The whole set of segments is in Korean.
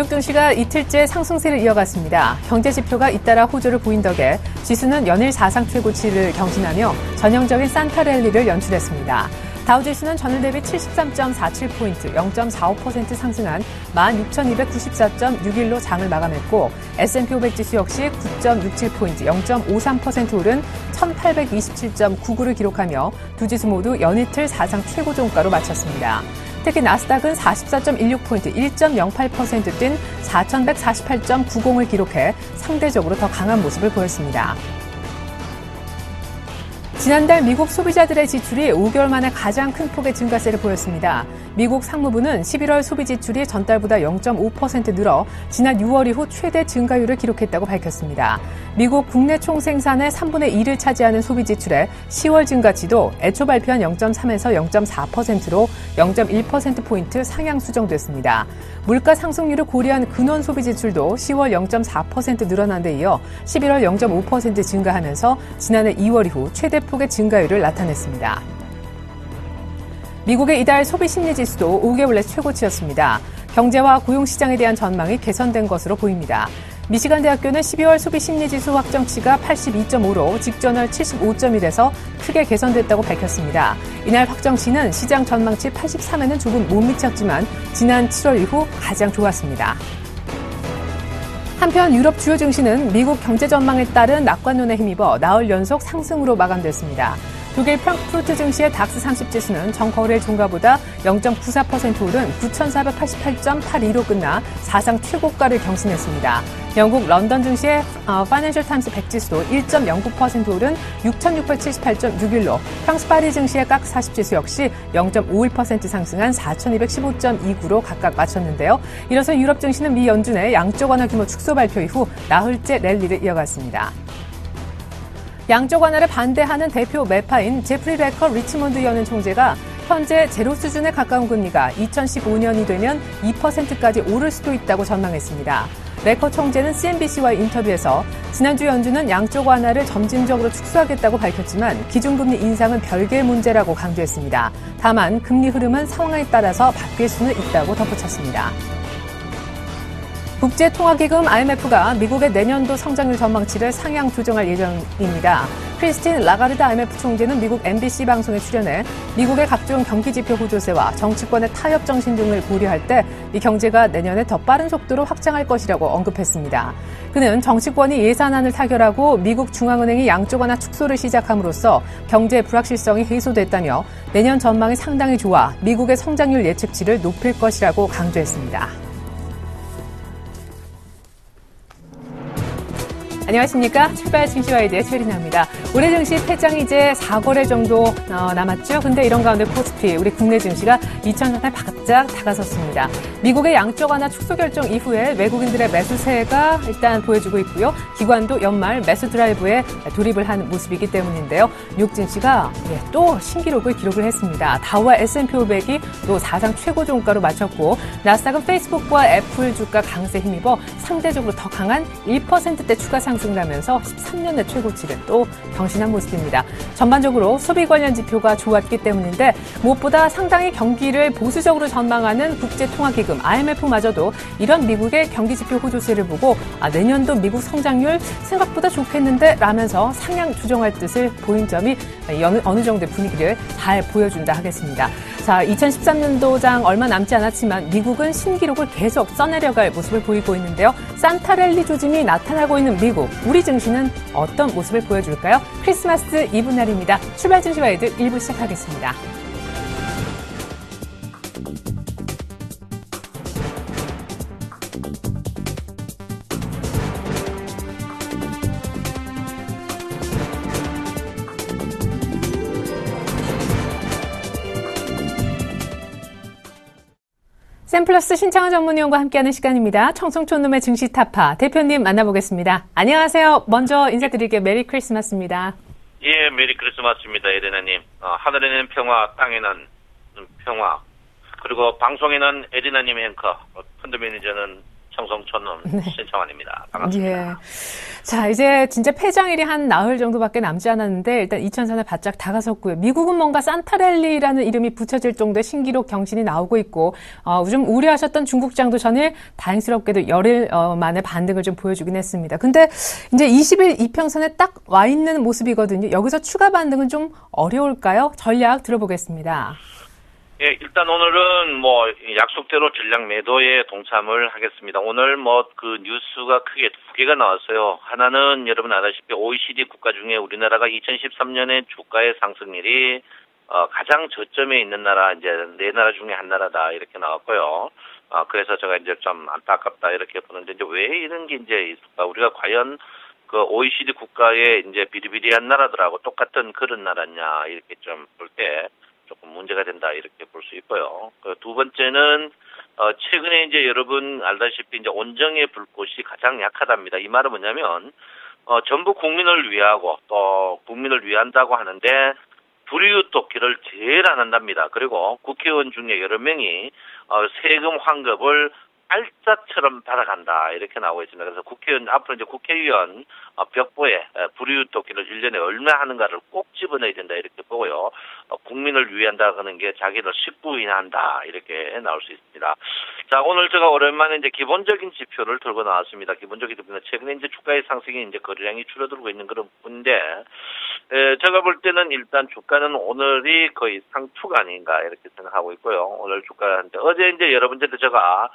뉴욕 증시가 이틀째 상승세를 이어갔습니다. 경제 지표가 잇따라 호조를 보인 덕에 지수는 연일 사상 최고치를 경신하며 전형적인 산타 랠리를 연출했습니다. 다우지수는 전일 대비 73.47포인트, 0.45% 상승한 16,294.61로 장을 마감했고 S&P 500 지수 역시 9.67포인트, 0.53% 오른 1,827.99를 기록하며 두 지수 모두 연이틀 사상 최고 종가로 마쳤습니다. 특히 나스닥은 44.16포인트, 1.08% 뛴 4,148.90을 기록해 상대적으로 더 강한 모습을 보였습니다. 지난달 미국 소비자들의 지출이 5개월 만에 가장 큰 폭의 증가세를 보였습니다. 미국 상무부는 11월 소비 지출이 전달보다 0.5% 늘어 지난 6월 이후 최대 증가율을 기록했다고 밝혔습니다. 미국 국내 총생산의 3분의 1을 차지하는 소비 지출의 10월 증가치도 애초 발표한 0.3에서 0.4%로 0.1%포인트 상향 수정됐습니다. 물가 상승률을 고려한 근원 소비 지출도 10월 0.4% 늘어난 데 이어 11월 0.5% 증가하면서 지난해 2월 이후 최대 폭의 증가율을 나타냈습니다. 미국의 이달 소비 심리 지수도 5개월 내 최고치였습니다. 경제와 고용 시장에 대한 전망이 개선된 것으로 보입니다. 미시간 대학교는 12월 소비 심리 지수 확정치가 82.5로 직전월 75.1에서 크게 개선됐다고 밝혔습니다. 이날 확정치는 시장 전망치 83에는 조금 못 미쳤지만 지난 7월 이후 가장 좋았습니다. 한편 유럽 주요 증시는 미국 경제 전망에 따른 낙관론에 힘입어 나흘 연속 상승으로 마감됐습니다. 독일 프랑크푸르트 증시의 닥스 30 지수는 전 거래일 종가보다 0.94% 오른 9,488.82로 끝나 사상 최고가를 경신했습니다. 영국 런던 증시의 파이낸셜 타임스 100 지수도 1.09% 오른 6,678.61로 프랑스 파리 증시의 깍 40 지수 역시 0.51% 상승한 4,215.29로 각각 마쳤는데요. 이로써 유럽 증시는 미 연준의 양적 완화 규모 축소 발표 이후 나흘째 랠리를 이어갔습니다. 양적 완화를 반대하는 대표 매파인 제프리 레커 리치몬드 연은 총재가 현재 제로 수준에 가까운 금리가 2015년이 되면 2%까지 오를 수도 있다고 전망했습니다. 레커 총재는 CNBC와의 인터뷰에서 지난주 연준은 양적 완화를 점진적으로 축소하겠다고 밝혔지만 기준금리 인상은 별개의 문제라고 강조했습니다. 다만 금리 흐름은 상황에 따라서 바뀔 수는 있다고 덧붙였습니다. 국제통화기금 IMF가 미국의 내년도 성장률 전망치를 상향 조정할 예정입니다. 크리스틴 라가르드 IMF 총재는 미국 MBC 방송에 출연해 미국의 각종 경기지표 호조세와 정치권의 타협 정신 등을 고려할 때 이 경제가 내년에 더 빠른 속도로 확장할 것이라고 언급했습니다. 그는 정치권이 예산안을 타결하고 미국 중앙은행이 양적 완화 축소를 시작함으로써 경제 불확실성이 해소됐다며 내년 전망이 상당히 좋아 미국의 성장률 예측치를 높일 것이라고 강조했습니다. 안녕하십니까. 출발 증시와이드의 최리나입니다. 올해 증시 패장이 이제 4거래 정도 남았죠. 근데 이런 가운데 코스피, 우리 국내 증시가 2,000선에 바짝 다가섰습니다. 미국의 양적 완화 축소 결정 이후에 외국인들의 매수세가 일단 보여주고 있고요. 기관도 연말 매수 드라이브에 돌입을 한 모습이기 때문인데요. 뉴욕 증시가 또 신기록을 기록을 했습니다. 다우와 S&P 500이 또 사상 최고 종가로 마쳤고 나스닥은 페이스북과 애플 주가 강세 힘입어 상대적으로 더 강한 1%대 추가 상승하면서 13년의 최고치를 또 경신한 모습입니다. 전반적으로 소비 관련 지표가 좋았기 때문인데 무엇보다 상당히 경기를 보수적으로 전망하는 국제통화기금 IMF마저도 이런 미국의 경기지표 호조세를 보고 내년도 미국 성장률 생각보다 좋겠는데 라면서 상향 조정할 뜻을 보인 점이 어느 정도의 분위기를 잘 보여준다 하겠습니다. 자, 2013년도장 얼마 남지 않았지만 미국은 신기록을 계속 써내려갈 모습을 보이고 있는데요. 산타랠리 조짐이 나타나고 있는 미국, 우리 증시는 어떤 모습을 보여줄까요? 크리스마스 이브 날입니다. 출발 증시와이드 1부 시작하겠습니다. 샘플러스 신창원 전문위원과 함께하는 시간입니다. 청송촌놈의 증시 타파 대표님 만나보겠습니다. 안녕하세요. 먼저 인사드릴게요. 메리 크리스마스입니다. 예, 메리 크리스마스입니다. 에리나님. 하늘에는 평화, 땅에는 평화. 그리고 방송에는 에리나님 앵커, 펀드 매니저는 청송촌은 신청환입니다. 반갑습니다. 예. 자, 이제 진짜 폐장일이 한 나흘 정도밖에 남지 않았는데 일단 2004년 바짝 다가섰고요. 미국은 뭔가 산타랠리라는 이름이 붙여질 정도의 신기록 경신이 나오고 있고 좀 우려하셨던 중국장도 전일 다행스럽게도 열흘 만에 반등을 좀 보여주긴 했습니다. 근데 이제 20일 이평선에 딱 와 있는 모습이거든요. 여기서 추가 반등은 좀 어려울까요? 전략 들어보겠습니다. 예, 일단 오늘은 약속대로 전량 매도에 동참을 하겠습니다. 오늘 그 뉴스가 크게 두 개가 나왔어요. 하나는 여러분 아다시피 OECD 국가 중에 우리나라가 2013년에 주가의 상승률이 가장 저점에 있는 나라, 이제 네 나라 중에 한 나라다 이렇게 나왔고요. 그래서 제가 이제 좀 안타깝다 이렇게 보는데 이제 왜 이런 게 이제 있을까? 우리가 과연 그 OECD 국가의 이제 비리비리한 나라들하고 똑같은 그런 나라냐 이렇게 좀 볼 때 조금 문제가 된다 이렇게 볼 수 있고요. 그 두 번째는 최근에 이제 여러분 알다시피 이제 온정의 불꽃이 가장 약하답니다. 이 말은 뭐냐면 전부 국민을 위하고 또 국민을 위한다고 하는데 불이웃 돕기를 제일 안 한답니다. 그리고 국회의원 중에 여러 명이 세금 환급을 알짜처럼 받아간다 이렇게 나오고 있습니다. 그래서 국회의원 앞으로 이제 국회의원 벽보에 불이웃 돕기를 1년에 얼마 하는가를 꼭 집어넣어야 된다 이렇게 보고요. 국민을 위한다는 게 자기를 식구인한다 이렇게 나올 수 있습니다. 자, 오늘 제가 오랜만에 이제 기본적인 지표를 들고 나왔습니다. 기본적인 지표는 최근에 이제 주가의 상승이 이제 거래량이 줄어들고 있는 그런 부분인데 제가 볼 때는 일단 주가는 오늘이 거의 상투가 아닌가 이렇게 생각하고 있고요. 오늘 주가인데 어제 이제 여러분들도 제가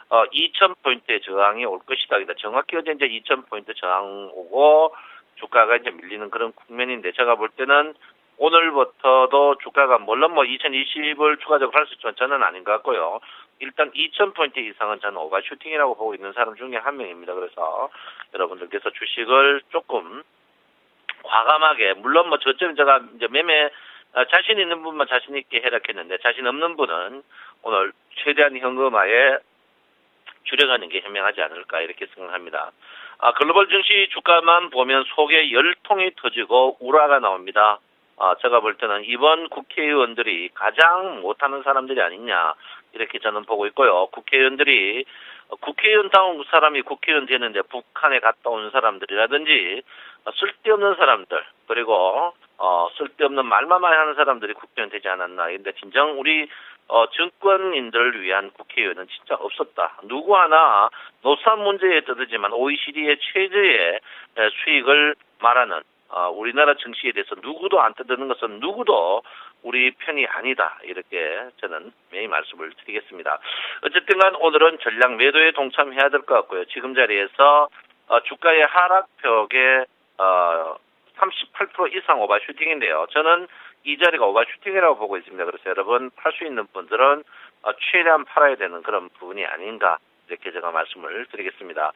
2,000포인트의 저항이 올 것이다. 정확히 어제 이제 2,000포인트 저항 오고 주가가 이제 밀리는 그런 국면인데 제가 볼 때는 오늘부터도 주가가 물론 2020을 추가적으로 할 수 있지만 저는 아닌 것 같고요. 일단 2,000포인트 이상은 저는 오버슈팅이라고 보고 있는 사람 중에 한 명입니다. 그래서 여러분들께서 주식을 조금 과감하게 물론 저점 제가 이제 매매 자신 있는 분만 자신 있게 해락했는데 자신 없는 분은 오늘 최대한 현금화에 줄여가는 게 현명하지 않을까 이렇게 생각합니다. 글로벌 증시 주가만 보면 속에 열통이 터지고 우라가 나옵니다. 제가 볼 때는 이번 국회의원들이 가장 못하는 사람들이 아니냐 이렇게 저는 보고 있고요. 국회의원들이 국회의원다운 사람이 국회의원 되는데 북한에 갔다 온 사람들이라든지 쓸데없는 사람들 그리고 쓸데없는 말만 많이 하는 사람들이 국회의원 되지 않았나. 근데 진정 우리 정권인들을 위한 국회의원은 진짜 없었다. 누구 하나 노사 문제에 떠들지만 OECD의 최저의 수익을 말하는 우리나라 정치에 대해서 누구도 안 떠드는 것은 누구도 우리 편이 아니다. 이렇게 저는 매일 말씀을 드리겠습니다. 어쨌든 간 오늘은 전량 매도에 동참해야 될 것 같고요. 지금 자리에서 주가의 하락폭에 38% 이상 오버슈팅인데요. 저는 이 자리가 오버슈팅이라고 보고 있습니다. 그래서 여러분 팔 수 있는 분들은 최대한 팔아야 되는 그런 부분이 아닌가 이렇게 제가 말씀을 드리겠습니다.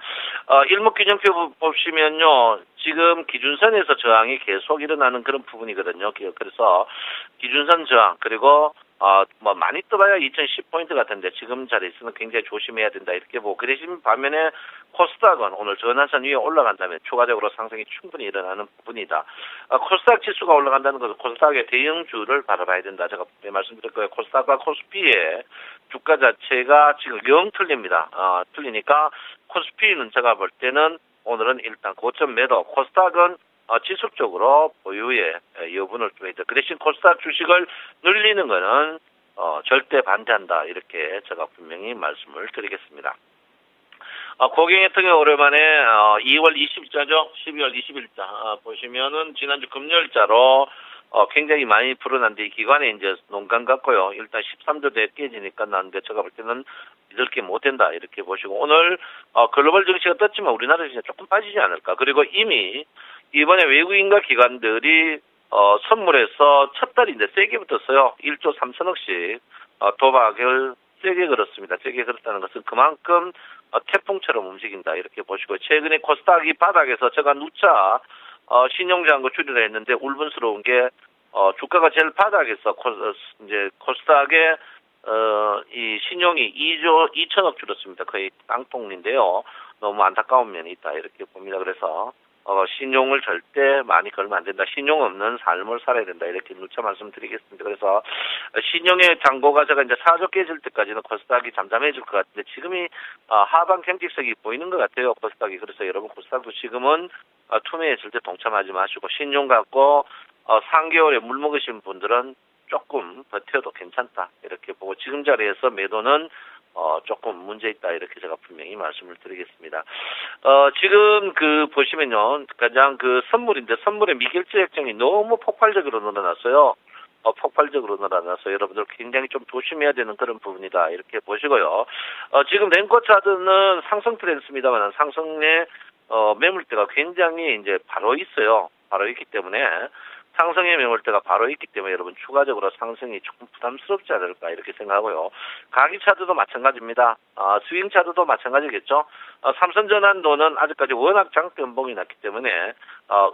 일목균형표 보시면요. 지금 기준선에서 저항이 계속 일어나는 그런 부분이거든요. 그래서 기준선 저항 그리고 많이 떠봐야 2010포인트 같은데 지금 자리에서는 굉장히 조심해야 된다 이렇게 보고 그 대신 반면에 코스닥은 오늘 전환선 위에 올라간다면 추가적으로 상승이 충분히 일어나는 부분이다. 코스닥 지수가 올라간다는 것은 코스닥의 대형주를 바라봐야 된다. 제가 말씀드릴 거예요. 코스닥과 코스피의 주가 자체가 지금 영 틀립니다. 틀리니까 코스피는 제가 볼 때는 오늘은 일단 고점 매도, 코스닥은 지속적으로 보유의 여분을 좀 해야 돼. 그 대신 코스닥 주식을 늘리는 거는 절대 반대한다. 이렇게 제가 분명히 말씀을 드리겠습니다. 고객 같은 경우 오랜만에 2월 20일자죠. 12월 20일자 보시면은 지난주 금요일자로 굉장히 많이 불어난데 이 기간에 이제 농간 같고요. 일단 13조대 깨지니까 나는데 제가 볼 때는 이렇게 못 된다 이렇게 보시고 오늘 글로벌 증시가 떴지만 우리나라 증시가 조금 빠지지 않을까. 그리고 이미 이번에 외국인과 기관들이 선물해서 첫 달인데 세게 붙었어요. 1조 3천억씩 도박을 세게 걸었습니다. 세게 걸었다는 것은 그만큼 태풍처럼 움직인다 이렇게 보시고 최근에 코스닥이 바닥에서 제가 누차 신용장고 줄이라 했는데 울분스러운 게 주가가 제일 바닥에서 이제 코스닥의 이 신용이 2조 2천억 줄었습니다. 거의 땅통인데요. 너무 안타까운 면이 있다 이렇게 봅니다. 그래서 신용을 절대 많이 걸면 안 된다. 신용 없는 삶을 살아야 된다. 이렇게 누차 말씀드리겠습니다. 그래서 신용의 잔고가 제가 이제 사조 깨질 때까지는 코스닥이 잠잠해질 것 같은데 지금이 하방 경직성이 보이는 것 같아요. 코스닥이. 그래서 여러분 코스닥도 지금은 투매에 절대 동참하지 마시고 신용 갖고 3개월에 물 먹으신 분들은 조금 버텨도 괜찮다. 이렇게 보고 지금 자리에서 매도는 조금 문제 있다. 이렇게 제가 분명히 말씀을 드리겠습니다. 지금 보시면요. 가장 선물인데 선물의 미결제 액정이 너무 폭발적으로 늘어났어요. 폭발적으로 늘어나서 여러분들 굉장히 좀 조심해야 되는 그런 부분이다. 이렇게 보시고요. 지금 랭커 차트는 상승 트렌드입니다만 상승의 매물대가 굉장히 이제 바로 있어요. 바로 있기 때문에 상승의 매물대가 바로 있기 때문에 여러분 추가적으로 상승이 조금 부담스럽지 않을까 이렇게 생각하고요. 가기 차트도 마찬가지입니다. 스윙 차트도 마찬가지겠죠. 삼성전환도는 아직까지 워낙 장대 음봉이 났기 때문에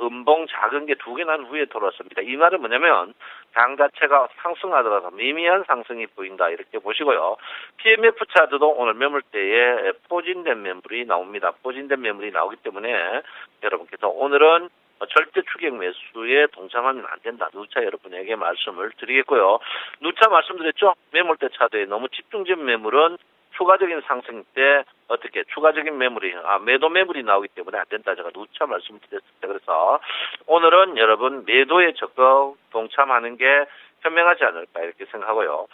음봉 작은 게 2개 난 후에 돌아왔습니다. 이 말은 뭐냐면 장 자체가 상승하더라도 미미한 상승이 보인다 이렇게 보시고요. PMF 차트도 오늘 매물대에 포진된 매물이 나옵니다. 포진된 매물이 나오기 때문에 여러분께서 오늘은 절대 추격 매수에 동참하면 안 된다. 누차 여러분에게 말씀을 드리겠고요. 누차 말씀드렸죠. 매물대 차트에 너무 집중된 매물은 추가적인 상승 때 어떻게 추가적인 매물이 매도 매물이 나오기 때문에 안 된다. 제가 누차 말씀드렸습니다. 그래서 오늘은 여러분 매도에 적극 동참하는 게 현명하지 않을까 이렇게 생각하고요.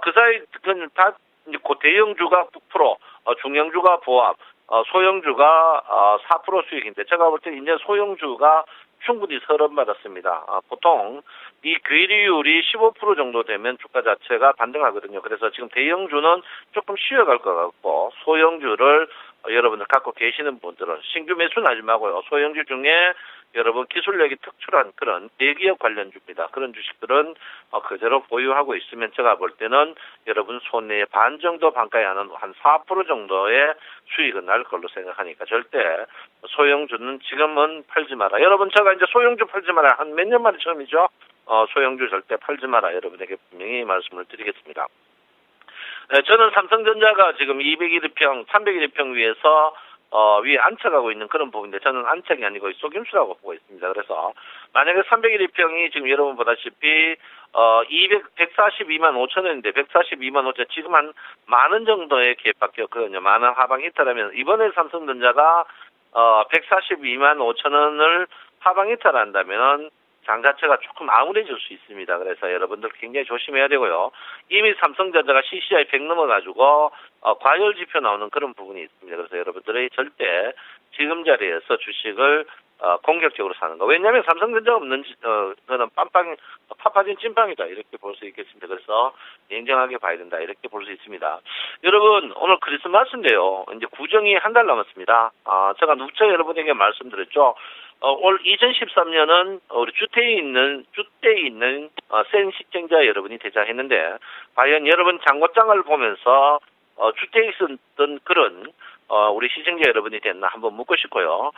그 사이 다 대형주가 9%, 중형주가 보합, 소형주가 4% 수익인데 제가 볼 때 이제 소형주가 충분히 서름받았습니다. 보통 이 괴리율이 15% 정도 되면 주가 자체가 반등하거든요. 그래서 지금 대형주는 조금 쉬어갈 것 같고 소형주를 여러분들 갖고 계시는 분들은 신규 매수는 하지 마고요. 소형주 중에 여러분 기술력이 특출한 그런 대기업 관련주입니다. 그런 주식들은 그대로 보유하고 있으면 제가 볼 때는 여러분 손해의 반 정도 반가에 하는 한 4% 정도의 수익은 날 걸로 생각하니까 절대 소형주는 지금은 팔지 마라. 여러분 제가 이제 소형주 팔지 마라 한 몇 년 만에 처음이죠. 소형주 절대 팔지 마라 여러분에게 분명히 말씀을 드리겠습니다. 저는 삼성전자가 지금 201평, 301평 위에서 위에 안착하고 있는 그런 부분인데 저는 안착이 아니고 속임수라고 보고 있습니다. 그래서 만약에 301평이 지금 여러분 보다시피 142만 5천원인데 142만 5천 지금 한 만원 정도의 갭밖에 없거든요. 만원 하방 이탈하면 이번에 삼성전자가 142만 5천원을 하방 이탈한다면 장 자체가 조금 암울해질 수 있습니다. 그래서 여러분들 굉장히 조심해야 되고요. 이미 삼성전자가 CCI 100 넘어가지고 과열 지표 나오는 그런 부분이 있습니다. 그래서 여러분들이 절대 지금 자리에서 주식을 공격적으로 사는 거. 왜냐하면 삼성전자가 없는 그는 파파진 찐빵이다 이렇게 볼 수 있겠습니다. 그래서 냉정하게 봐야 된다 이렇게 볼 수 있습니다. 여러분 오늘 크리스마스인데요. 이제 구정이 한 달 남았습니다. 제가 누차 여러분에게 말씀드렸죠. 올 2013년은 우리 주택에 있는 센 시청자 여러분이 대장했는데 과연 여러분 장고장을 보면서 주택에 있었던 그런 우리 시청자 여러분이 됐나 한번 묻고 싶고요.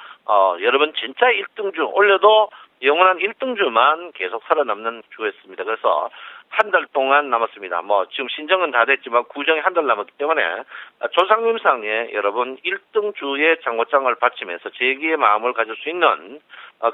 여러분 진짜 1등주 올려도 영원한 1등주만 계속 살아남는 주였습니다. 그래서 한 달 동안 남았습니다. 지금 신정은 다 됐지만 구정이 한 달 남았기 때문에 조상님상에 여러분 1등주의 장고장을 바치면서 재기의 마음을 가질 수 있는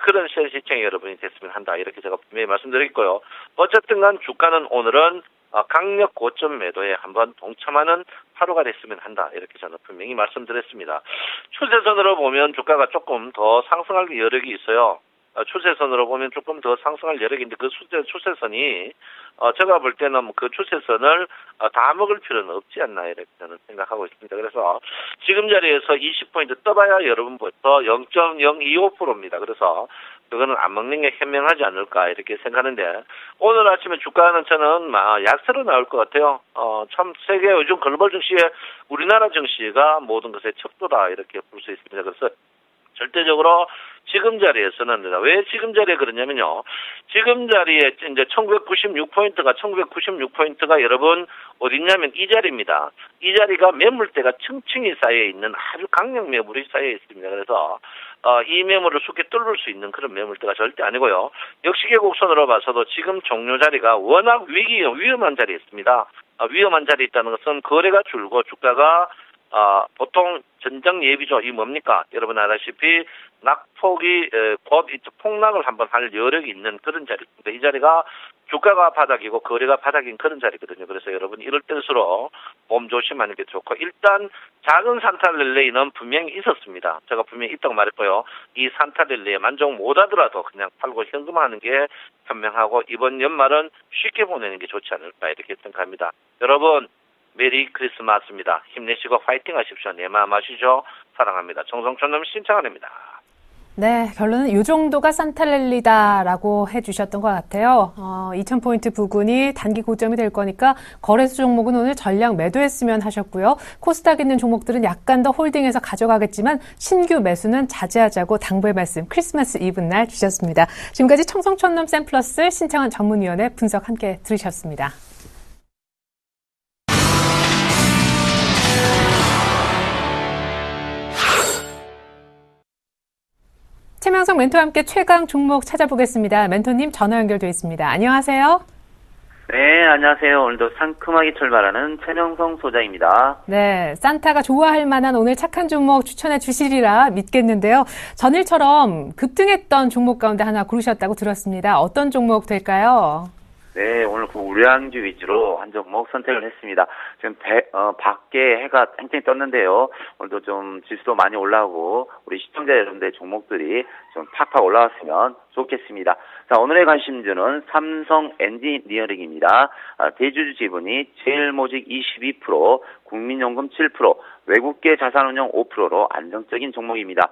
그런 시청자 여러분이 됐으면 한다. 이렇게 제가 분명히 말씀드리고요. 어쨌든 간 주가는 오늘은 강력 고점 매도에 한번 동참하는 하루가 됐으면 한다. 이렇게 저는 분명히 말씀드렸습니다. 추세선으로 보면 주가가 조금 더 상승할 여력이 있어요. 추세선으로 보면 조금 더 상승할 여력인데 그 추세선이 제가 볼 때는 그 추세선을 다 먹을 필요는 없지 않나 이렇게 저는 생각하고 있습니다. 그래서 지금 자리에서 20포인트 떠봐야 여러분부터 0.025%입니다. 그래서 그거는 안 먹는 게 현명하지 않을까 이렇게 생각하는데 오늘 아침에 주가는 저는 약세로 나올 것 같아요. 참 세계 요즘 글로벌 증시에 우리나라 증시가 모든 것의 척도다 이렇게 볼 수 있습니다. 그래서 절대적으로 지금 자리에서는 왜 지금 자리에 그러냐면요. 지금 자리에 이제 1996포인트가 여러분 어딨냐면 이 자리입니다. 이 자리가 매물대가 층층이 쌓여 있는 아주 강력 매물이 쌓여 있습니다. 그래서 이 매물을 쉽게 뚫을 수 있는 그런 매물대가 절대 아니고요. 역시계 곡선으로 봐서도 지금 종료 자리가 워낙 위험한 자리에 있습니다. 위험한 자리에 있다는 것은 거래가 줄고 주가가 보통 전정 예비죠. 이 뭡니까? 여러분 알다시피 낙폭이 곧 폭락을 한번 할 여력이 있는 그런 자리입니다. 이 자리가 주가가 바닥이고 거래가 바닥인 그런 자리거든요. 그래서 여러분 이럴 때일수록 몸 조심하는 게 좋고, 일단 작은 산타랠리는 분명히 있었습니다. 제가 분명히 있다고 말했고요. 이 산타랠리에 만족 못하더라도 그냥 팔고 현금화하는 게 현명하고, 이번 연말은 쉽게 보내는 게 좋지 않을까 이렇게 생각합니다. 여러분 메리 크리스마스입니다. 힘내시고 파이팅 하십시오. 내 마음 아시죠? 사랑합니다. 정성촌놈 신청합니다. 네, 결론은 이 정도가 산타랠리다라고 해주셨던 것 같아요. 2000포인트 부근이 단기 고점이 될 거니까 거래소 종목은 오늘 전량 매도했으면 하셨고요. 코스닥 있는 종목들은 약간 더 홀딩해서 가져가겠지만 신규 매수는 자제하자고 당부의 말씀 크리스마스 이브 날 주셨습니다. 지금까지 청성촌놈 샘플러스 신창환 전문위원의 분석 함께 들으셨습니다. 최명성 멘토와 함께 최강 종목 찾아보겠습니다. 멘토님 전화 연결되어 있습니다. 안녕하세요. 네, 안녕하세요. 오늘도 상큼하게 출발하는 최명성 소장입니다. 네, 산타가 좋아할 만한 오늘 착한 종목 추천해 주시리라 믿겠는데요. 전일처럼 급등했던 종목 가운데 하나 고르셨다고 들었습니다. 어떤 종목 될까요? 네, 오늘 그 우량주 위주로 한 종목 선택을 했습니다. 지금 밖에 해가 땡땡 떴는데요. 오늘도 좀 지수도 많이 올라오고 우리 시청자 여러분들의 종목들이 좀 팍팍 올라왔으면 좋겠습니다. 자, 오늘의 관심주는 삼성 엔지니어링입니다. 대주주 지분이 제일모직 22%, 국민연금 7%, 외국계 자산운용 5%로 안정적인 종목입니다.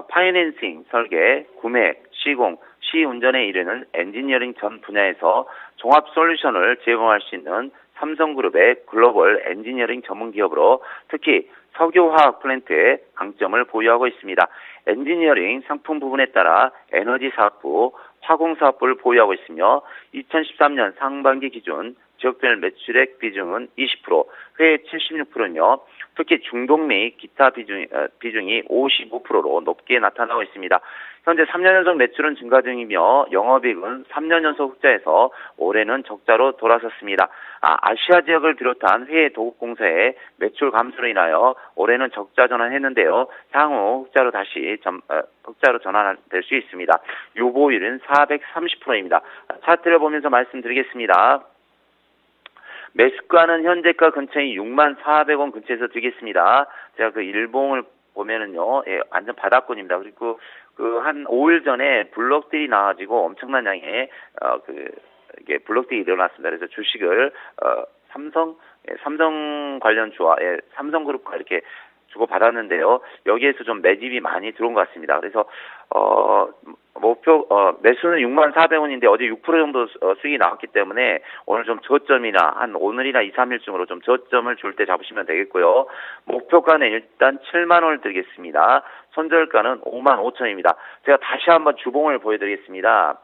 파이낸싱, 설계, 구매, 시공, 시운전에 이르는 엔지니어링 전 분야에서 종합 솔루션을 제공할 수 있는 삼성그룹의 글로벌 엔지니어링 전문 기업으로 특히 석유화학 플랜트의 강점을 보유하고 있습니다. 엔지니어링 상품 부분에 따라 에너지 사업부, 화공 사업부를 보유하고 있으며 2013년 상반기 기준 지역별 매출액 비중은 20%, 회 76%며 특히 중동 및 기타 비중이 55%로 높게 나타나고 있습니다. 현재 3년 연속 매출은 증가 중이며 영업이익은 3년 연속 흑자에서 올해는 적자로 돌아섰습니다. 아시아 지역을 비롯한 회의 도급공사의 매출 감소로 인하여 올해는 적자 전환했는데요. 향후 흑자로 전환될 수 있습니다. 유보율은 430%입니다. 차트를 보면서 말씀드리겠습니다. 매수가는 현재가 근처인 64,400원 근처에서 드리겠습니다. 제가 그 일봉을 보면은요, 예, 완전 바닥권입니다. 그리고 한 5일 전에 블록들이 나와가지고 엄청난 양의 이게 블록들이 일어났습니다. 그래서 주식을 삼성 관련주와 삼성그룹과 이렇게 주고 받았는데요. 여기에서 좀 매집이 많이 들어온 것 같습니다. 그래서 매수는 64,400원인데 어제 6% 정도 수익이 나왔기 때문에 오늘 좀 저점이나 한 오늘이나 2, 3일쯤으로 좀 저점을 줄 때 잡으시면 되겠고요. 목표가는 일단 7만 원을 드리겠습니다. 손절가는 55,000원입니다. 제가 다시 한번 주봉을 보여드리겠습니다.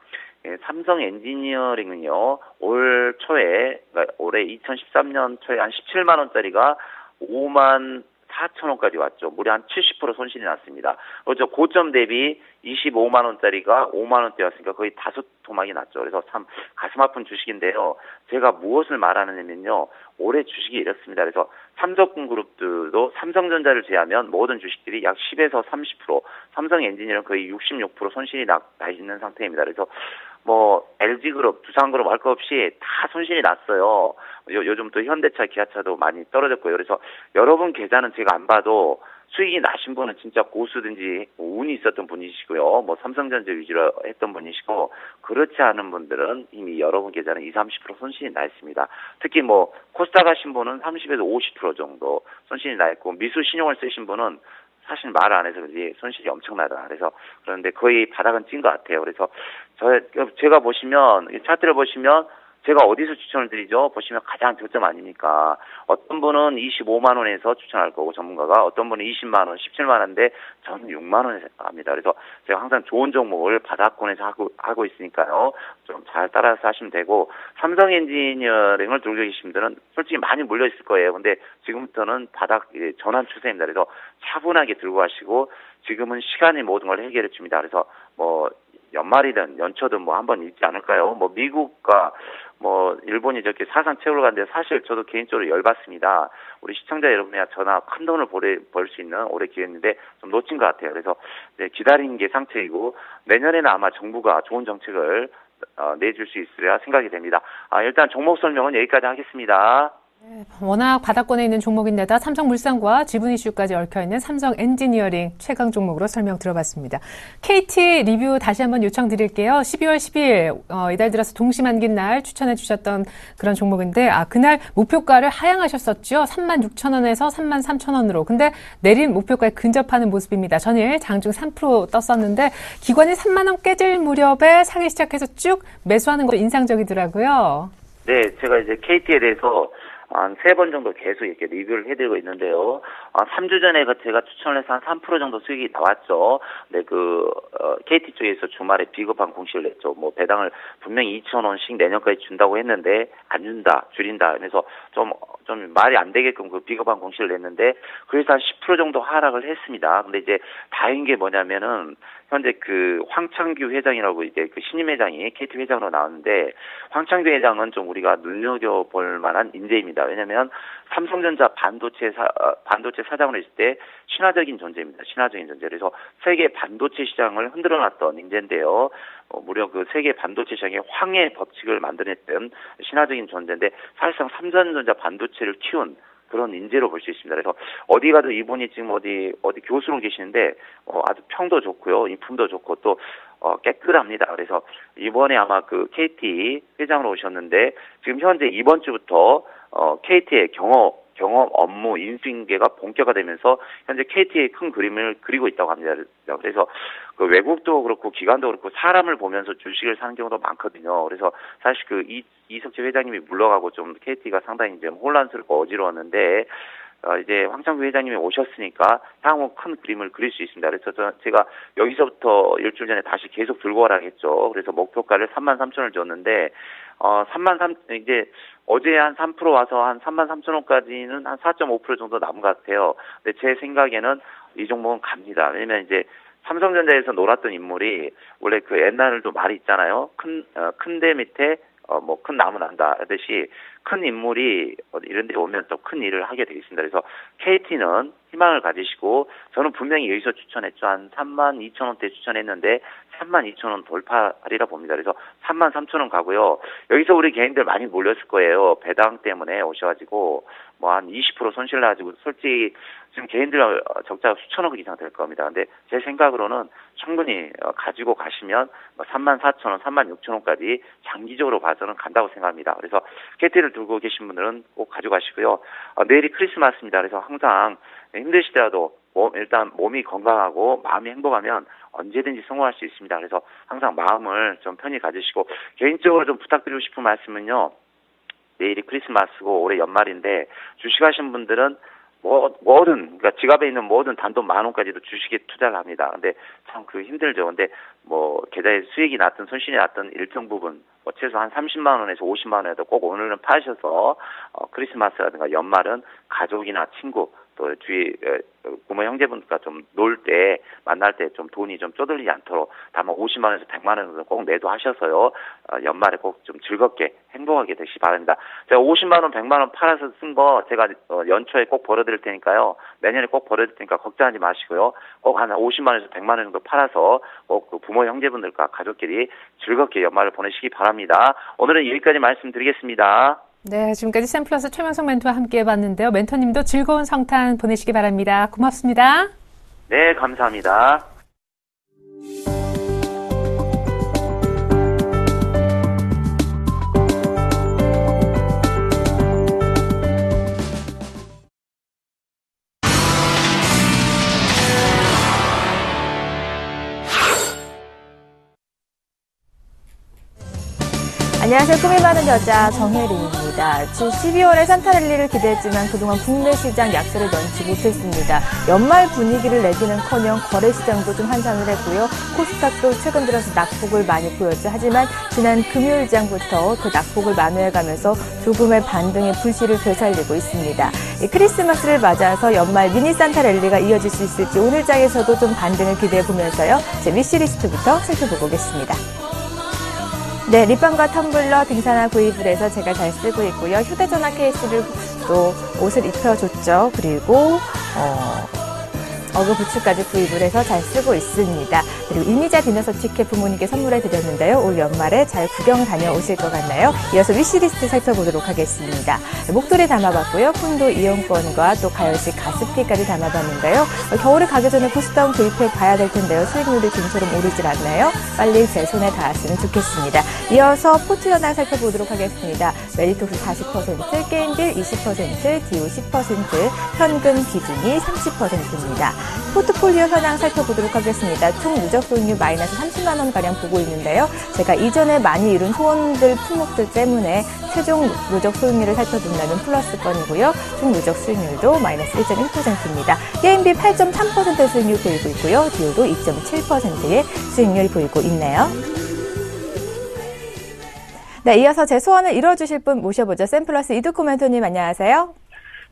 삼성 엔지니어링은요, 올 초에, 그러니까 올해 2013년 초에 한 17만 원짜리가 54,000원까지 왔죠. 무려 한 70% 손실이 났습니다. 그렇죠. 고점 대비 25만 원짜리가 5만 원대였으니까 거의 5토막이 났죠. 그래서 참 가슴 아픈 주식인데요. 제가 무엇을 말하느냐면요. 올해 주식이 이렇습니다. 그래서 삼성그룹들도 삼성전자를 제외하면 모든 주식들이 약 10에서 30%, 삼성 엔지니어는 거의 66% 손실이 나 있는 상태입니다. 그래서 LG그룹, 두산그룹 할 것 없이 다 손실이 났어요. 요즘 또 현대차, 기아차도 많이 떨어졌고요. 그래서 여러분 계좌는 제가 안 봐도 수익이 나신 분은 진짜 고수든지 운이 있었던 분이시고요. 삼성전자 위주로 했던 분이시고, 그렇지 않은 분들은 이미 여러분 계좌는 20, 30% 손실이 나 있습니다. 특히 코스닥 하신 분은 30에서 50% 정도 손실이 나 있고, 미수 신용을 쓰신 분은 사실 말 안 해서 그런지 손실이 엄청나다. 그런데 거의 바닥은 찐 것 같아요. 그래서 제가 보시면, 차트를 보시면 제가 어디서 추천을 드리죠? 보시면 가장 저점 아닙니까? 어떤 분은 25만 원에서 추천할 거고, 전문가가 어떤 분은 20만 원, 17만 원인데 저는 6만 원에 합니다. 그래서 제가 항상 좋은 종목을 바닥권에서 하고 있으니까요. 좀 잘 따라서 하시면 되고, 삼성 엔지니어링을 들고 계신 분들은 솔직히 많이 몰려 있을 거예요. 근데 지금부터는 바닥 전환 추세입니다. 그래서 차분하게 들고 가시고, 지금은 시간이 모든 걸 해결해 줍니다. 그래서 연말이든 연초든 한번 있지 않을까요? 미국과 뭐 일본이 저렇게 사상 최고로 갔는데 사실 저도 개인적으로 열받습니다. 우리 시청자 여러분이야 저나 큰 돈을 벌 수 있는 올해 기회인데 좀 놓친 것 같아요. 그래서 기다리는 게 상책이고 내년에는 아마 정부가 좋은 정책을 내줄 수 있으리라 생각이 됩니다. 일단 종목 설명은 여기까지 하겠습니다. 네, 워낙 바닥권에 있는 종목인데다 삼성물산과 지분 이슈까지 얽혀있는 삼성 엔지니어링 최강 종목으로 설명 들어봤습니다. KT 리뷰 다시 한번 요청드릴게요. 12월 12일 이달 들어서 동시만기인 날 추천해 주셨던 그런 종목인데 그날 목표가를 하향하셨었죠. 36,000원에서 33,000원으로. 근데 내린 목표가에 근접하는 모습입니다. 전일 장중 3% 떴었는데 기관이 3만 원 깨질 무렵에 사기 시작해서 쭉 매수하는 것도 인상적이더라고요. 네, 제가 이제 KT에 대해서 한 3번 정도 계속 이렇게 리뷰를 해드리고 있는데요. 3주 전에 제가 추천을 해서 한 3% 정도 수익이 나왔죠. 네, KT 쪽에서 주말에 비겁한 공시를 냈죠. 뭐, 배당을 분명히 2,000원씩 내년까지 준다고 했는데, 안 준다, 줄인다. 그래서 좀 말이 안 되게끔 그 비겁한 공시를 냈는데, 그래서 한 10% 정도 하락을 했습니다. 근데 이제 다행인 게 뭐냐면은, 현재 황창규 회장이라고 이제 신임 회장이 KT 회장으로 나왔는데, 황창규 회장은 좀 우리가 눈여겨볼 만한 인재입니다. 왜냐면 삼성전자 반도체 사장으로 있을 때 신화적인 존재입니다. 신화적인 존재. 그래서 세계 반도체 시장을 흔들어놨던 인재인데요. 무려 세계 반도체 시장의 황해 법칙을 만들어냈던 신화적인 존재인데 사실상 삼성전자 반도체를 키운 그런 인재로 볼 수 있습니다. 그래서 어디 가도 이분이 지금 어디 교수로 계시는데 아주 평도 좋고요, 인품도 좋고 또 깨끗합니다. 그래서 이번에 아마 KT 회장으로 오셨는데 지금 현재 이번 주부터 KT의 경업 업무 인수인계가 본격화되면서 현재 KT의 큰 그림을 그리고 있다고 합니다. 그래서 외국도 그렇고 기관도 그렇고 사람을 보면서 주식을 사는 경우도 많거든요. 그래서 사실 이석재 회장님이 물러가고 좀 KT가 상당히 좀 혼란스럽고 어지러웠는데 이제 황창규 회장님이 오셨으니까 향후 큰 그림을 그릴 수 있습니다. 그래서 제가 여기서부터 일주일 전에 다시 계속 들고 가라 했죠. 그래서 목표가를 33,000원을 줬는데 33,000 이제 어제 한 3% 와서 한 33,000원까지는 한 4.5% 정도 남은 것 같아요. 근데 제 생각에는 이 종목은 갑니다. 왜냐면 이제 삼성전자에서 놀았던 인물이 원래 옛날에도 말이 있잖아요. 큰 데 밑에 큰 나무 난다 하듯이 큰 인물이 이런 데 오면 또 큰 일을 하게 되겠습니다. 그래서 KT는 희망을 가지시고 저는 분명히 여기서 추천했죠. 한 32,000원대 추천했는데 32,000원 돌파하리라 봅니다. 그래서 33,000원 가고요. 여기서 우리 개인들 많이 몰렸을 거예요. 배당 때문에 오셔가지고 뭐 한 20% 손실 나가지고 솔직히 지금 개인들 적자가 수천억 이상 될 겁니다. 근데 제 생각으로는 충분히 가지고 가시면 34,000원, 36,000원까지 장기적으로 봐서는 간다고 생각합니다. 그래서 KT를 들고 계신 분들은 꼭 가져가시고요. 내일이 크리스마스입니다. 그래서 항상 힘드시더라도 일단 몸이 건강하고 마음이 행복하면 언제든지 성공할 수 있습니다. 그래서 항상 마음을 좀 편히 가지시고 개인적으로 좀 부탁드리고 싶은 말씀은요. 내일이 크리스마스고 올해 연말인데 주식하신 분들은 그러니까 지갑에 있는 모든 단돈 10,000원까지도 주식에 투자를 합니다. 근데 참 힘들죠. 근데 계좌에 수익이 났든 손실이 났든 일정 부분 최소 한 30만 원에서 50만 원에도 꼭 오늘은 파셔서 크리스마스라든가 연말은 가족이나 친구 또 주위 부모 형제분들과 좀 놀 때 만날 때 좀 돈이 좀 쪼들리지 않도록 다만 50만 원에서 100만 원 정도 꼭 매도하셔서요. 연말에 꼭 좀 즐겁게 행복하게 되시기 바랍니다. 제가 50만 원, 100만 원 팔아서 쓴 거 제가 연초에 꼭 벌어드릴 테니까요. 내년에 꼭 벌어드릴 테니까 걱정하지 마시고요. 꼭 한 50만 원에서 100만 원 정도 팔아서 꼭 부모 형제분들과 가족끼리 즐겁게 연말을 보내시기 바랍니다. 오늘은 여기까지 말씀드리겠습니다. 네, 지금까지 샘플러스 최명석 멘토와 함께 해봤는데요. 멘토님도 즐거운 성탄 보내시기 바랍니다. 고맙습니다. 네, 감사합니다. 안녕하세요. 꿈이 많은 여자 정혜린입니다. 지금 12월에 산타랠리를 기대했지만 그동안 국내 시장 약세를 면치 못했습니다. 연말 분위기를 내기는커녕 거래 시장도 좀 한산을 했고요. 코스닥도 최근 들어서 낙폭을 많이 보였죠. 하지만 지난 금요일장부터 그 낙폭을 만회해가면서 조금의 반등의 불씨를 되살리고 있습니다. 크리스마스를 맞아서 연말 미니 산타랠리가 이어질 수 있을지 오늘 장에서도 좀 반등을 기대해 보면서요. 제 위시리스트부터 살펴보고 오겠습니다. 네, 립밤과 텀블러, 등산화 구입을 해서 제가 잘 쓰고 있고요. 휴대전화 케이스를 또 옷을 입혀줬죠. 그리고 어그 부츠까지 구입을 해서 잘 쓰고 있습니다. 그리고 이미자 디너서 티켓 부모님께 선물해 드렸는데요. 올 연말에 잘 구경 다녀오실 것 같나요? 이어서 위시리스트 살펴보도록 하겠습니다. 목도리 담아봤고요. 콘도 이용권과 또 가열식 가습기까지 담아봤는데요. 겨울에 가기 전에 코스다운 구입해 봐야 될 텐데요. 수익률이 지금처럼 오르질 않나요? 빨리 제 손에 닿았으면 좋겠습니다. 이어서 포트 현황 살펴보도록 하겠습니다. 메리톡스 40%, 게임빌 20%, 디오 10%, 현금 비중이 30%입니다. 포트폴리오 현황 살펴보도록 하겠습니다. 총 누적 수익률 마이너스 30만 원가량 보고 있는데요. 제가 이전에 많이 이룬 소원들, 품목들 때문에 최종 누적 수익률을 살펴본다면 플러스권이고요. 총 누적 수익률도 마이너스 1.1%입니다. 게임비 8.3% 수익률 보이고 있고요. 디오도 2.7%의 수익률 보이고 있네요. 네, 이어서 제 소원을 이뤄주실 분 모셔보죠. 샘플러스 이두코 멘토님 안녕하세요.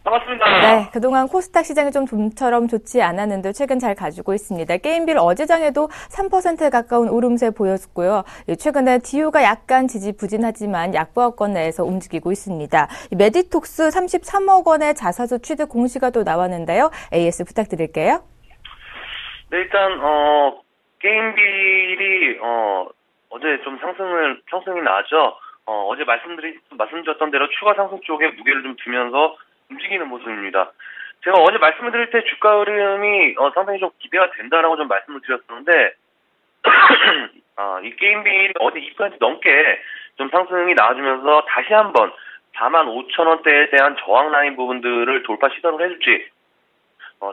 반갑습니다. 네, 그동안 코스닥 시장이 좀 좀처럼 좋지 않았는데 최근 잘 가지고 있습니다. 게임빌 어제장에도 3%에 가까운 오름세 보였고요. 최근에 디오가 약간 지지부진하지만 약보합권 내에서 움직이고 있습니다. 메디톡스 33억 원의 자사주 취득 공시가 또 나왔는데요. AS 부탁드릴게요. 네, 일단 게임빌이 어제 좀 상승이 나왔죠. 어제 말씀드렸던 대로 추가 상승 쪽에 무게를 좀 두면서 움직이는 모습입니다. 제가 어제 말씀을 드릴 때 주가 흐름이 상당히 좀 기대가 된다라고 좀 말씀을 드렸었는데 이 게임빌이 어제 2% 넘게 좀 상승이 나와주면서 다시 한번 45,000원대에 대한 저항 라인 부분들을 돌파 시도를 해줄지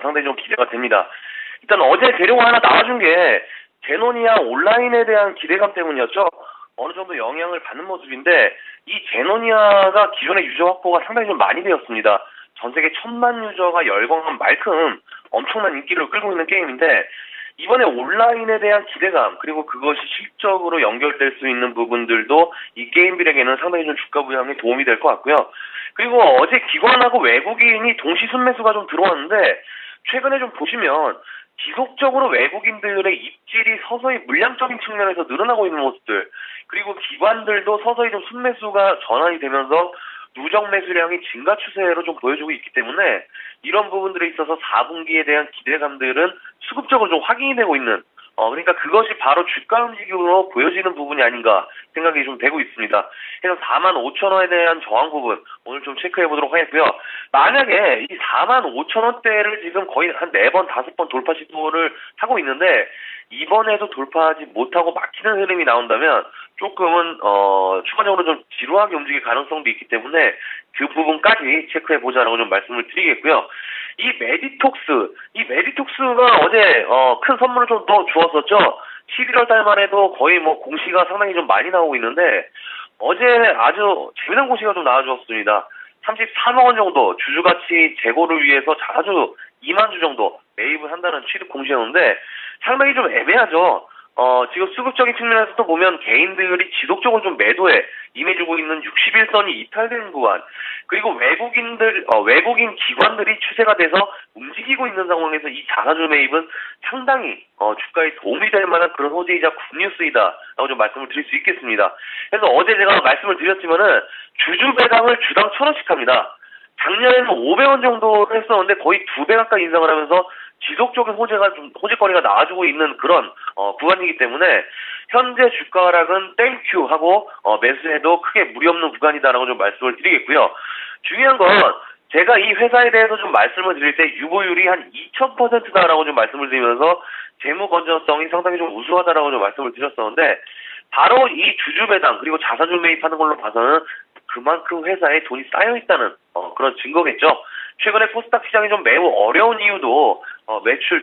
상당히 좀 기대가 됩니다. 일단 어제 재료가 하나 나와준 게 제노니아 온라인에 대한 기대감 때문이었죠. 어느 정도 영향을 받는 모습인데 이 제노니아가 기존의 유저 확보가 상당히 좀 많이 되었습니다. 전 세계 1000만 유저가 열광한 만큼 엄청난 인기를 끌고 있는 게임인데 이번에 온라인에 대한 기대감 그리고 그것이 실적으로 연결될 수 있는 부분들도 이 게임빌에게는 상당히 좀 주가 부양에 도움이 될 것 같고요. 그리고 어제 기관하고 외국인이 동시 순매수가 좀 들어왔는데 최근에 좀 보시면 지속적으로 외국인들의 입질이 서서히 물량적인 측면에서 늘어나고 있는 모습들 그리고 기관들도 서서히 좀 순매수가 전환이 되면서 누적 매수량이 증가 추세로 좀 보여주고 있기 때문에 이런 부분들에 있어서 4분기에 대한 기대감들은 수급적으로 좀 확인이 되고 있는 그러니까 그것이 바로 주가 움직임으로 보여지는 부분이 아닌가 생각이 좀 되고 있습니다. 그래서 45,000원에 대한 저항 부분 오늘 좀 체크해 보도록 하겠고요. 만약에 이 45,000원대를 지금 거의 한 4번, 5번 돌파 시도를 하고 있는데 이번에도 돌파하지 못하고 막히는 흐름이 나온다면 조금은 추가적으로 좀 지루하게 움직일 가능성도 있기 때문에 그 부분까지 체크해 보자라고 좀 말씀을 드리겠고요. 이 메디톡스가 어제 큰 선물을 좀 더 주었었죠. 11월 달만 해도 거의 공시가 상당히 좀 많이 나오고 있는데 어제 아주 재미난 공시가 좀 나와주었습니다. 33억 원 정도 주주가치 제고를 위해서 자사주 2만 주 정도 매입을 한다는 취득 공시였는데 상당히 좀 애매하죠. 지금 수급적인 측면에서도 보면 개인들이 지속적으로 좀 매도에 임해주고 있는 61선이 이탈되는 구간 그리고 외국인 기관들이 추세가 돼서 움직이고 있는 상황에서 이 자사주 매입은 상당히 주가에 도움이 될 만한 그런 호재이자 굿뉴스이다 라고 좀 말씀을 드릴 수 있겠습니다. 그래서 어제 제가 말씀을 드렸지만은 주주 배당을 주당 1,000원씩 합니다. 작년에는 500원 정도를 했었는데 거의 2배 가까이 인상을 하면서 지속적인 호재거리가 나와주고 있는 그런 구간이기 때문에 현재 주가 하락은 땡큐 하고 매수해도 크게 무리 없는 구간이다라고 좀 말씀을 드리겠고요. 중요한 건 제가 이 회사에 대해서 좀 말씀을 드릴 때 유보율이 한 2000%다라고 좀 말씀을 드리면서 재무 건전성이 상당히 좀 우수하다라고 좀 말씀을 드렸었는데 바로 이 주주 배당 그리고 자사주 매입하는 걸로 봐서는 그만큼 회사에 돈이 쌓여 있다는 그런 증거겠죠. 최근에 코스닥 시장이 좀 매우 어려운 이유도 매출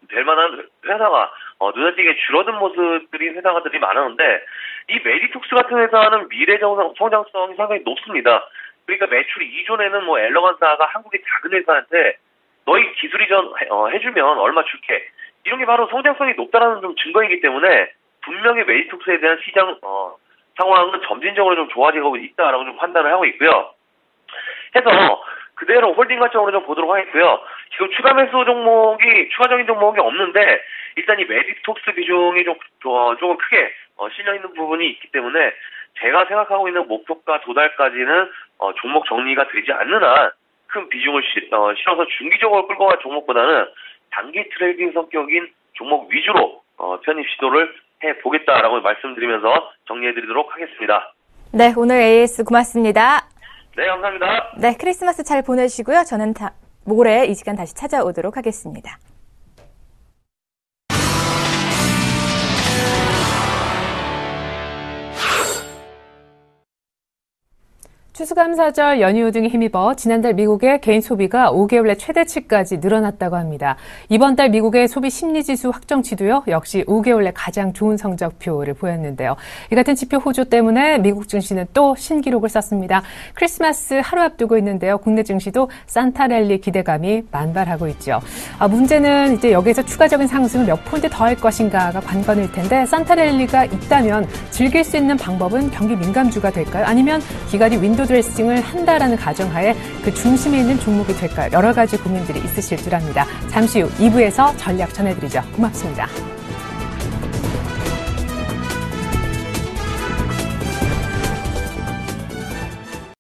될 만한 회사가 눈에 띄게 줄어든 모습들이 회사들이 많았는데 이 메디톡스 같은 회사는 미래 성장성이 상당히 높습니다. 그러니까 매출이 이전에는 엘러간사가 한국의 작은 회사한테 너희 기술 이전 해주면 얼마 줄게 이런 게 바로 성장성이 높다라는 좀 증거이기 때문에 분명히 메디톡스에 대한 시장 상황은 점진적으로 좀 좋아지고 있다라고 좀 판단을 하고 있고요. 해서 그대로 홀딩 관점으로 좀 보도록 하겠고요. 지금 추가적인 종목이 없는데 일단 이 메디톡스 비중이 조금 크게 실려 있는 부분이 있기 때문에 제가 생각하고 있는 목표가 도달까지는 종목 정리가 되지 않는 한 큰 비중을 실어서 중기적으로 끌고 갈 종목보다는 단기 트레이딩 성격인 종목 위주로 편입 시도를 해보겠다라고 말씀드리면서 정리해드리도록 하겠습니다. 네, 오늘 AS 고맙습니다. 네, 감사합니다. 네, 크리스마스 잘 보내시고요. 저는 모레 이 시간 다시 찾아오도록 하겠습니다. 추수감사절 연휴 등에 힘입어 지난달 미국의 개인 소비가 5개월 내 최대치까지 늘어났다고 합니다. 이번 달 미국의 소비 심리지수 확정치도요, 역시 5개월 내 가장 좋은 성적표를 보였는데요. 이 같은 지표 호조 때문에 미국 증시는 또 신기록을 썼습니다. 크리스마스 하루 앞두고 있는데요. 국내 증시도 산타랠리 기대감이 만발하고 있죠. 문제는 이제 여기에서 추가적인 상승을 몇 포인트 더 할 것인가가 관건일 텐데, 산타랠리가 있다면 즐길 수 있는 방법은 경기 민감주가 될까요? 아니면 기관이 윈도우 드레싱을 한다라는 가정하에 그 중심에 있는 종목이 될까요? 여러 가지 고민들이 있으실 줄 압니다. 잠시 후 2부에서 전략 전해드리죠. 고맙습니다.